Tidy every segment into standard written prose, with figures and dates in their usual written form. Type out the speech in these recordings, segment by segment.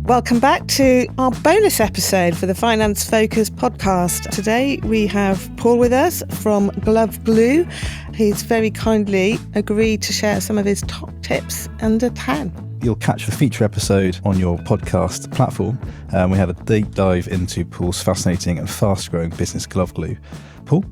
Welcome back to our bonus episode for the Finance Focus podcast. Today we have Paul with us from gloveglu. He's very kindly agreed to share some of his top tips under 10. You'll catch the feature episode on your podcast platform. We have a deep dive into Paul's fascinating and fast-growing business, gloveglu. Paul,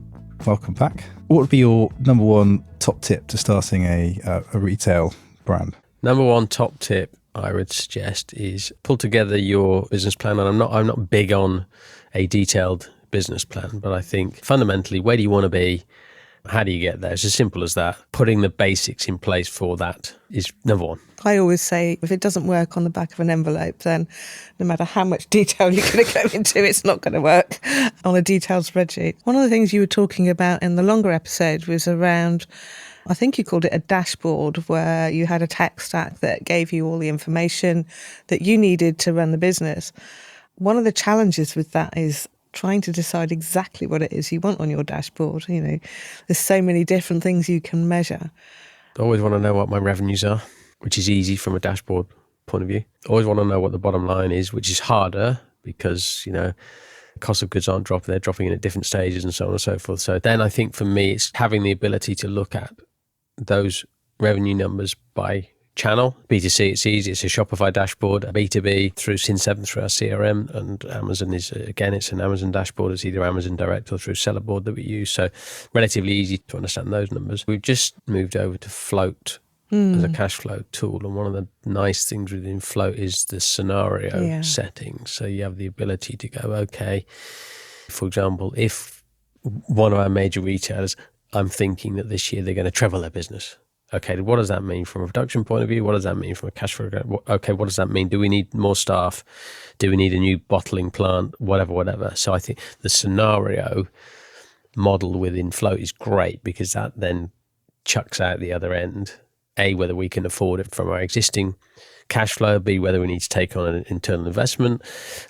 welcome back. What would be your number one top tip to starting a retail brand? Number one top tip I would suggest is pull together your business plan. And I'm not big on a detailed business plan, but I think fundamentally, where do you want to be? How do you get there? It's as simple as that. Putting the basics in place for that is number one. I always say if it doesn't work on the back of an envelope, then no matter how much detail you're going to go into, it's not going to work on a detailed spreadsheet. One of the things you were talking about in the longer episode was around, I think you called it a dashboard, where you had a tech stack that gave you all the information that you needed to run the business. One of the challenges with that is trying to decide exactly what it is you want on your dashboard. You know, there's so many different things you can measure. I always want to know what my revenues are, which is easy from a dashboard point of view. I always want to know what the bottom line is, which is harder because, you know, cost of goods aren't dropping, they're dropping in at different stages and so on and so forth. So then I think for me, it's having the ability to look at those revenue numbers by channel. B2C, it's easy. It's a Shopify dashboard. B2B through Sin7 through our CRM, and Amazon is, again, it's an Amazon dashboard. It's either Amazon Direct or through Sellerboard that we use. So relatively easy to understand those numbers. We've just moved over to Float as a cash flow tool. And one of the nice things within Float is the scenario settings. So you have the ability to go, okay, for example, if one of our major retailers, I'm thinking that this year they're going to treble their business. Okay, what does that mean from a production point of view? What does that mean from a cash flow? Okay, what does that mean? Do we need more staff? Do we need a new bottling plant? Whatever. So I think the scenario model within Float is great because that then chucks out the other end. A, whether we can afford it from our existing cash flow. B, whether we need to take on an internal investment.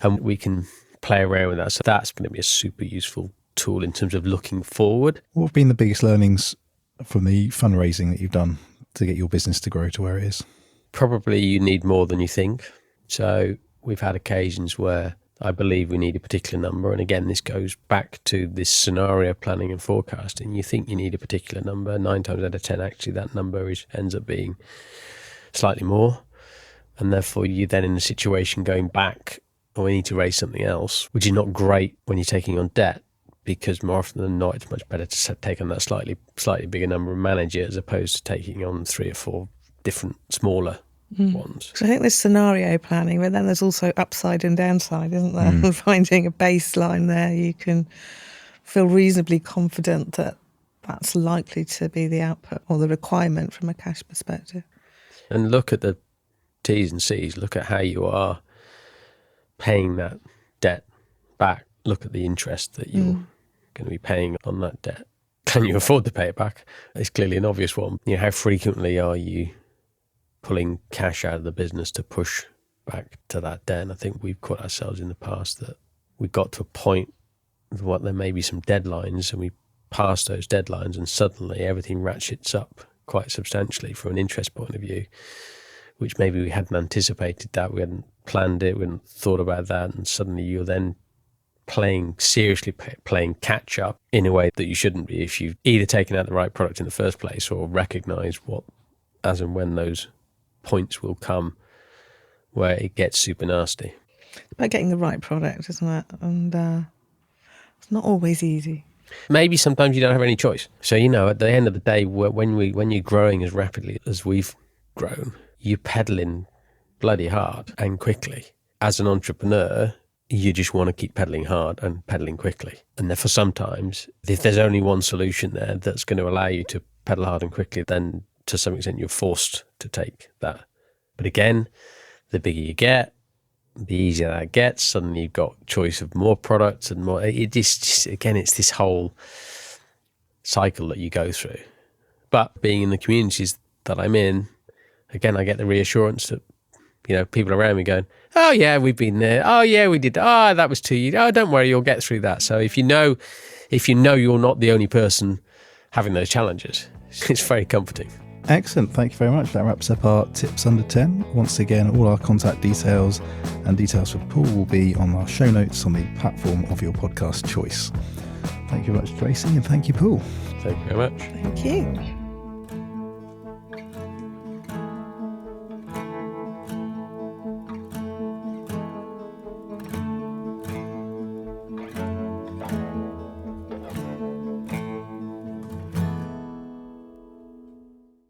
And we can play around with that. So that's going to be a super useful tool in terms of looking forward. What have been the biggest learnings from the fundraising that you've done to get your business to grow to where it is? Probably you need more than you think. So we've had occasions where I believe we need a particular number. And again, this goes back to this scenario planning and forecasting. You think you need a particular number. 9 times out of 10, actually, that number ends up being slightly more. And therefore, you're then in a situation going back, or we need to raise something else, which is not great when you're taking on debt. Because more often than not, it's much better to take on that slightly bigger number and manage it as opposed to taking on 3 or 4 different smaller ones. So I think there's scenario planning, but then there's also upside and downside, isn't there? And finding a baseline there, you can feel reasonably confident that that's likely to be the output or the requirement from a cash perspective. And look at the T's and C's. Look at how you are paying that debt back. Look at the interest that you're going to be paying on that debt. Can you afford to pay it back? It's clearly an obvious one. You know, how frequently are you pulling cash out of the business to push back to that debt? And I think we've caught ourselves in the past that we got to a point where there may be some deadlines and we pass those deadlines and suddenly everything ratchets up quite substantially from an interest point of view, which maybe we hadn't anticipated that, we hadn't planned it, we hadn't thought about that, and suddenly you're then seriously playing catch up in a way that you shouldn't be if you've either taken out the right product in the first place or recognise what, as and when those points will come where it gets super nasty. It's about getting the right product, isn't it? And it's not always easy. Maybe sometimes you don't have any choice. So, you know, at the end of the day, when you're growing as rapidly as we've grown, you're pedaling bloody hard and quickly. As an entrepreneur, you just want to keep pedaling hard and pedaling quickly. And therefore, sometimes, if there's only one solution there that's going to allow you to pedal hard and quickly, then to some extent you're forced to take that. But again, the bigger you get, the easier that gets. Suddenly you've got choice of more products and more. Again, it's this whole cycle that you go through. But being in the communities that I'm in, again, I get the reassurance that, you know, people around me going, oh yeah, we've been there. Oh yeah, we did. Oh, that was too easy. Oh, don't worry, you'll get through that. So if you know you're not the only person having those challenges, it's very comforting. Excellent. Thank you very much. That wraps up our tips under 10. Once again, all our contact details and details for Paul will be on our show notes on the platform of your podcast choice. Thank you very much, Tracy, and thank you, Paul. Thank you very much. Thank you.